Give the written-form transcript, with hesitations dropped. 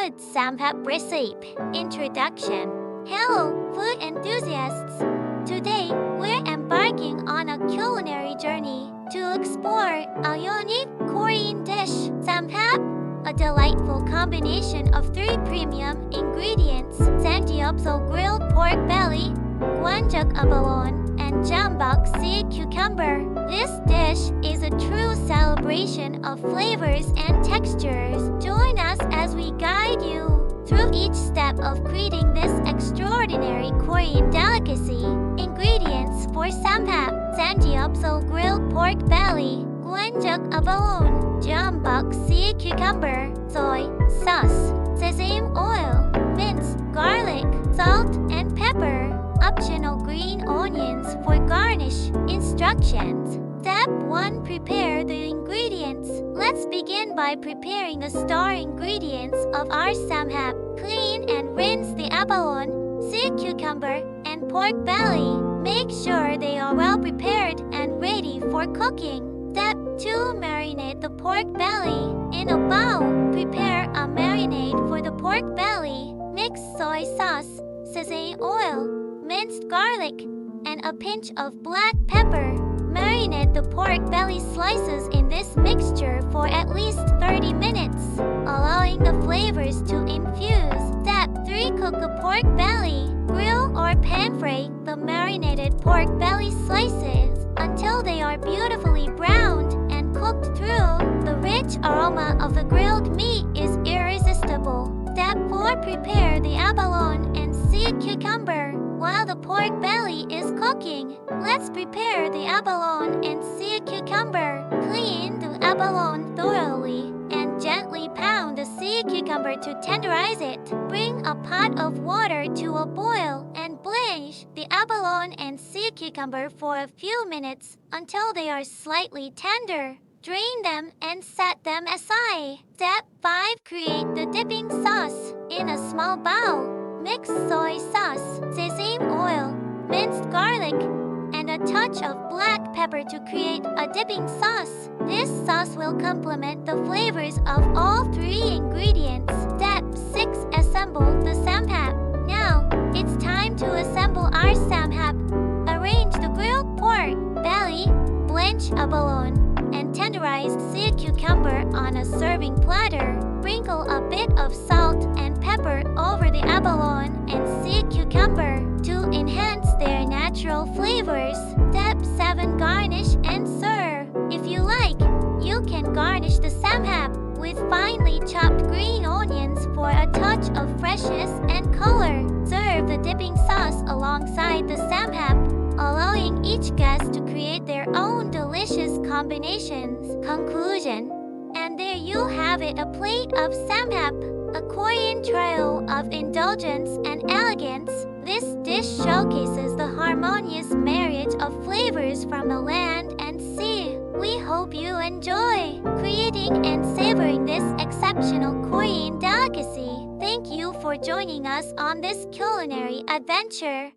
good Samhap recipe. Introduction. Hello, food enthusiasts! Today, we're embarking on a culinary journey to explore a unique Korean dish, Samhap, a delightful combination of 3 premium ingredients: samgyeopsal grilled pork belly, gwanjak abalone, and jambak sea cucumber. This dish is a true celebration of flavors and textures. Join us as we guide you through each step of creating this extraordinary Korean delicacy. Ingredients for samhap: samgyeopsal grilled pork belly, gwanjak abalone, jambak sea cucumber, soy sauce, sesame oil, minced garlic, salt and pepper. Optional green onions for garnish. Instructions. Step 1. Prepare the ingredients. Let's begin by preparing the star ingredients of our samhap. Clean and rinse the abalone, sea cucumber, and pork belly. Make sure they are well prepared and ready for cooking. Step 2. Marinate the pork belly. In a bowl, prepare a marinade for the pork belly. Mix soy sauce, sesame oil, minced garlic, and a pinch of black pepper. Marinate the pork belly slices in this mixture for at least 30 minutes, allowing the flavors to infuse. Step 3. Cook the pork belly. Grill or pan-fry the marinated pork belly slices until they are beautifully browned and cooked through. The rich aroma of the grilled meat is irresistible. Step 4. Prepare the abalone and sea cucumber. While the pork belly is cooking, let's prepare the abalone and sea cucumber. Clean the abalone thoroughly and gently pound the sea cucumber to tenderize it. Bring a pot of water to a boil and blanch the abalone and sea cucumber for a few minutes until they are slightly tender. Drain them and set them aside. Step 5. Create the dipping sauce. In a small bowl, mix soy sauce, sesame oil, minced garlic, and a touch of black pepper to create a dipping sauce. This sauce will complement the flavors of all 3 ingredients. Step 6. Assemble the samhap. Now, it's time to assemble our samhap. Arrange the grilled pork belly, blanch abalone, and tenderized sea cucumber on a serving platter. Sprinkle a bit of salt and pepper over the abalone and sea cucumber to enhance their natural flavors. Step 7. Garnish and serve. If you like, you can garnish the samhap with finely chopped green onions for a touch of freshness and color. Serve the dipping sauce alongside the samhap, allowing each guest to create their own delicious combinations. Conclusion. And there you have it, a plate of samhap, a Korean trio of indulgence and elegance. This dish showcases the harmonious marriage of flavors from the land and sea. We hope you enjoy creating and savoring this exceptional Korean delicacy. Thank you for joining us on this culinary adventure.